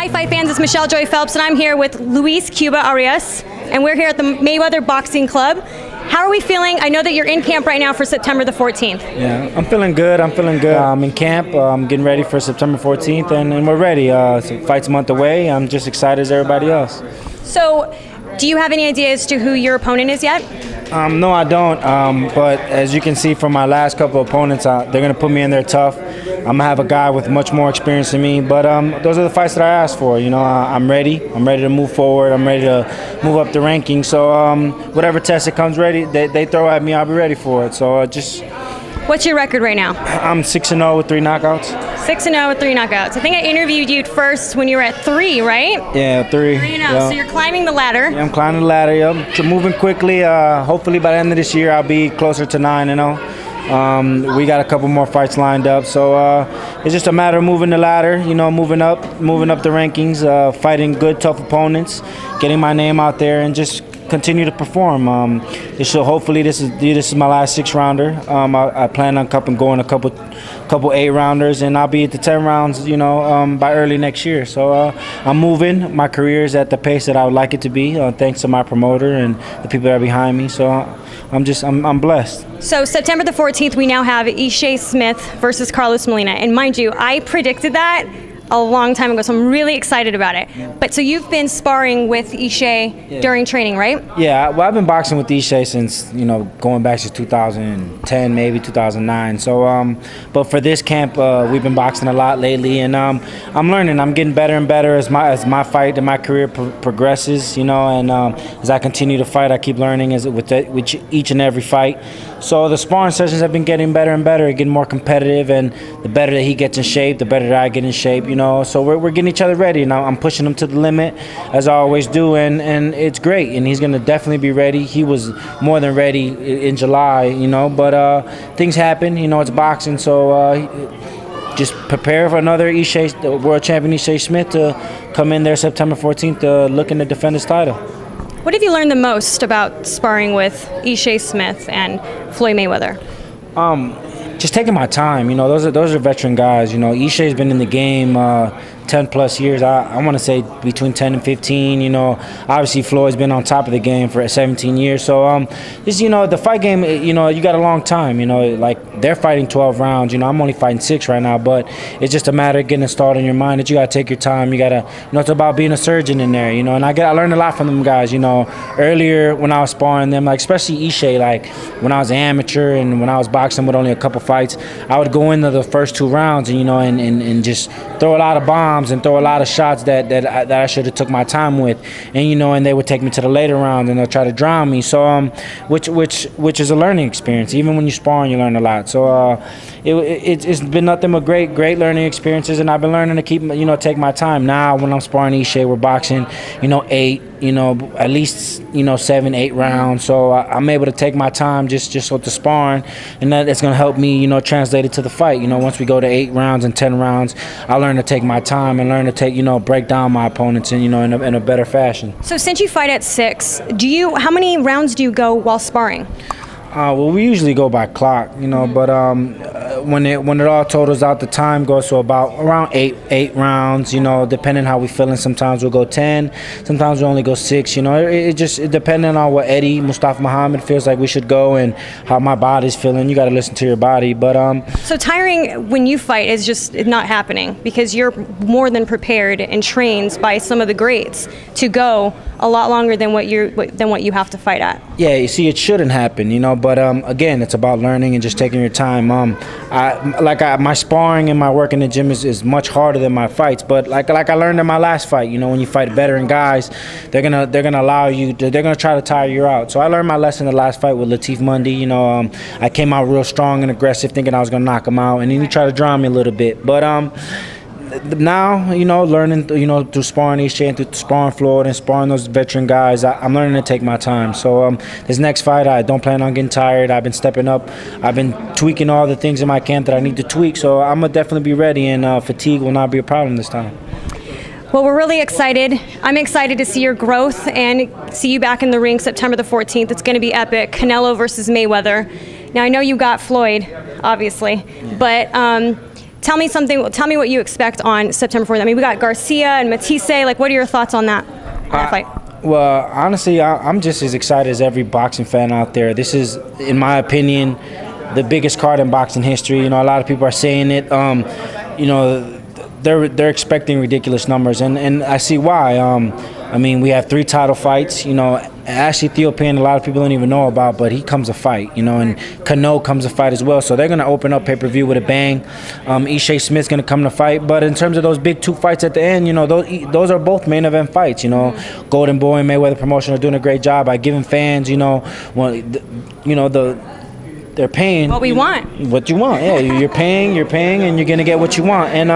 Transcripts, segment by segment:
Hi, fight fans. It's Michelle Joy Phelps, and I'm here with Luis Cuba Arias, and we're here at the Mayweather Boxing Club. How are we feeling? I know that you're in camp right now for September the 14th. Yeah, I'm feeling good. I'm in camp. I'm getting ready for September 14th, and we're ready. So fight's a month away. I'm just excited as everybody else. So, do you have any idea as to who your opponent is yet? No, I don't. But as you can see from my last couple of opponents, they're going to put me in there tough. I'm going to have a guy with much more experience than me. But those are the fights that I asked for. You know, I'm ready. I'm ready to move forward. I'm ready to move up the rankings. So whatever test that comes ready, they throw at me, I'll be ready for it. So just... What's your record right now? I'm 6-0 with 3 knockouts. 6-0 with 3 knockouts. I think I interviewed you first when you were at 3, right? Yeah, 3. 3-0. Yeah. So you're climbing the ladder. Yeah, I'm climbing the ladder. Yeah. Moving quickly. Hopefully by the end of this year, I'll be closer to 9-0. We got a couple more fights lined up, so it's just a matter of moving the ladder. You know, moving up the rankings, fighting good, tough opponents, getting my name out there, and just continue to perform. Hopefully this is my last 6-rounder. I plan on going a couple 8-rounders, and I'll be at the 10 rounds, you know, by early next year. So I'm moving. My career is at the pace that I would like it to be, thanks to my promoter and the people that are behind me. So I'm blessed. So September the 14th, we now have Ishe Smith versus Carlos Molina, and mind you, I predicted that a long time ago, so I'm really excited about it. But so you've been sparring with Ishe during training, right? Yeah, well, I've been boxing with Ishe since, you know, going back to 2010, maybe 2009. So, but for this camp, we've been boxing a lot lately, and I'm learning. I'm getting better and better as my fight and my career progresses, you know, and as I continue to fight, I keep learning with each and every fight. So the sparring sessions have been getting better and better, getting more competitive, and the better that he gets in shape, the better that I get in shape, you know. So we're getting each other ready, and I'm pushing him to the limit, as I always do, and it's great. And he's going to definitely be ready. He was more than ready in July, you know, but things happen, you know, it's boxing, so just prepare for another Ishe, the world champion Ishe Smith, to come in there September 14th looking to defend his title. What have you learned the most about sparring with Ishe Smith and Floyd Mayweather? Just taking my time. You know, those are veteran guys. You know, Ishe's been in the game 10 plus years. I want to say between 10 and 15. You know, obviously Floyd's been on top of the game for 17 years. So just, you know, the fight game, you know, you got a long time. You know, like they're fighting 12 rounds. You know, I'm only fighting 6 right now, but it's just a matter of getting installed in your mind that you got to take your time. You got to, you know, it's about being a surgeon in there. You know, and I learned a lot from them guys. You know, earlier when I was sparring them, like especially Ishe, like when I was an amateur and when I was boxing with only a couple fights, I would go into the first 2 rounds and, you know, and just throw a lot of bombs and throw a lot of shots that I should have took my time with, and, you know, and they would take me to the later rounds and they'll try to drown me. So which is a learning experience. Even when you sparring, you learn a lot. So it's been nothing but great learning experiences, and I've been learning to keep, you know, take my time. Now when I'm sparring Ishe, we're boxing, you know, 8, you know, at least, you know, 7, 8 rounds. So I'm able to take my time just with the sparring, and that's going to help me, you know, translate it to the fight. You know, once we go to 8 rounds and 10 rounds, I learn to take my time and learn to take, you know, break down my opponents in, you know, in a better fashion. So since you fight at 6, how many rounds do you go while sparring? Well, we usually go by clock, you know, but when it all totals out, the time goes to about around 8 rounds, you know, depending how we feeling. Sometimes we'll go 10, sometimes we only go 6, you know. It depending on what Eddie Mustafa Muhammad feels like we should go and how my body's feeling. You got to listen to your body, but So tiring when you fight is just not happening because you're more than prepared and trained by some of the greats to go a lot longer than what you have to fight at. Yeah, you see, it shouldn't happen, you know, but again, it's about learning and just taking your time. My sparring and my work in the gym is much harder than my fights, but like I learned in my last fight, you know, when you fight veteran guys, they're gonna allow you they're gonna try to tire you out. So I learned my lesson in the last fight with Latif Mundy. You know, I came out real strong and aggressive, thinking I was gonna knock him out, and then he tried to drown me a little bit, but now, you know, learning, you know, through sparring Ishe and through sparring Floyd and sparring those veteran guys, I'm learning to take my time. So this next fight, I don't plan on getting tired. I've been stepping up. I've been tweaking all the things in my camp that I need to tweak. So I'm going to definitely be ready, and fatigue will not be a problem this time. Well, we're really excited. I'm excited to see your growth and see you back in the ring September the 14th. It's going to be epic. Canelo versus Mayweather. Now, I know you got Floyd, obviously, but Tell me something. Tell me what you expect on September 4th. I mean, we got Garcia and Matthysse. Like, what are your thoughts on that fight? Well, honestly, I'm just as excited as every boxing fan out there. This is, in my opinion, the biggest card in boxing history. You know, a lot of people are saying it. You know, they're expecting ridiculous numbers, and I see why. I mean, we have 3 title fights. You know, Ashley Theopan, a lot of people don't even know about, but he comes to fight. You know, and Canelo comes to fight as well. So they're going to open up pay-per-view with a bang. Ishe Smith's going to come to fight. But in terms of those big 2 fights at the end, you know, those are both main event fights. You know, Golden Boy and Mayweather Promotion are doing a great job by giving fans, you know, they're paying what we want. What you want, yeah. You're paying, and you're gonna get what you want. And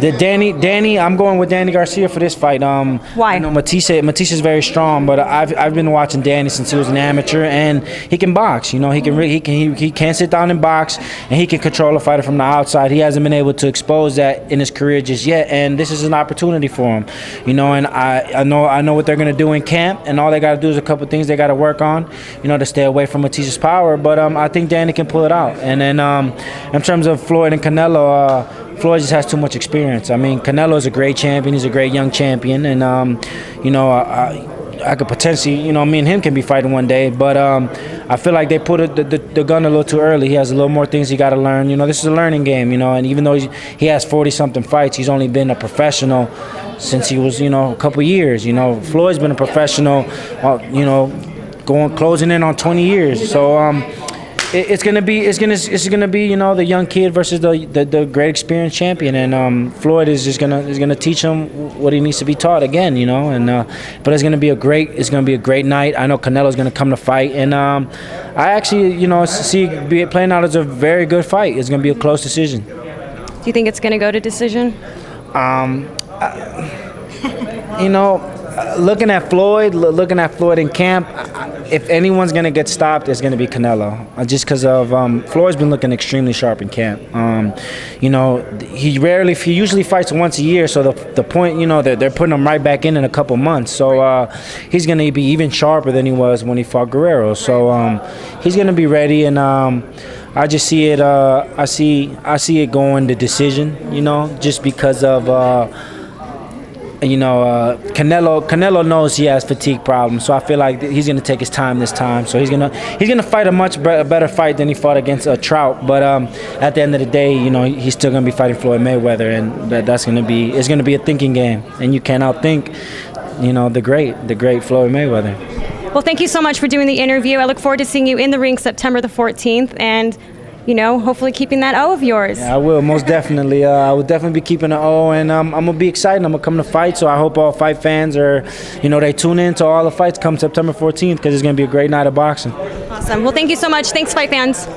the Danny, I'm going with Danny Garcia for this fight. Why? You know, Matthysse is very strong, but I've been watching Danny since he was an amateur, and he can box. You know, he can sit down and box, and he can control a fighter from the outside. He hasn't been able to expose that in his career just yet, and this is an opportunity for him. You know, and I know what they're gonna do in camp, and all they gotta do is a couple things they gotta work on, you know, to stay away from Matthisse's power. But I think Danny can pull it out. And then in terms of Floyd and Canelo, Floyd just has too much experience. I mean, Canelo is a great champion. He's a great young champion. And, you know, I could potentially, you know, me and him can be fighting one day. But I feel like they put the gun a little too early. He has a little more things he got to learn. You know, this is a learning game, you know. And even though he has 40-something fights, he's only been a professional since he was, you know, a couple years. You know, Floyd's been a professional, you know, closing in on 20 years. So, it's gonna be, you know, the young kid versus the great experienced champion, and Floyd is gonna teach him what he needs to be taught again, you know. And but it's gonna be a great night. I know Canelo's gonna come to fight, and I actually, you know, see it playing out as a very good fight. It's gonna be a close decision. Do you think it's gonna go to decision? You know, looking at Floyd in camp, if anyone's going to get stopped, it's going to be Canelo. Just because of Floyd's been looking extremely sharp in camp. You know, he usually fights once a year, so the point, you know, they're putting him right back in a couple months. So he's going to be even sharper than he was when he fought Guerrero. So he's going to be ready, and I just see it. I see it going to decision. You know, just because of. You know, Canelo knows he has fatigue problems, so I feel like he's gonna take his time this time. So he's gonna fight a much better fight than he fought against Trout. But at the end of the day, you know, he's still gonna be fighting Floyd Mayweather, and it's gonna be a thinking game, and you can't outthink, you know, the great Floyd Mayweather. Well, thank you so much for doing the interview. I look forward to seeing you in the ring September the 14th, and, you know, hopefully keeping that O of yours. Yeah, I will, most definitely. I will definitely be keeping an O, and I'm going to be excited. I'm going to come to fight, so I hope all fight fans are, you know, they tune in to all the fights come September 14th, because it's going to be a great night of boxing. Awesome. Well, thank you so much. Thanks, fight fans.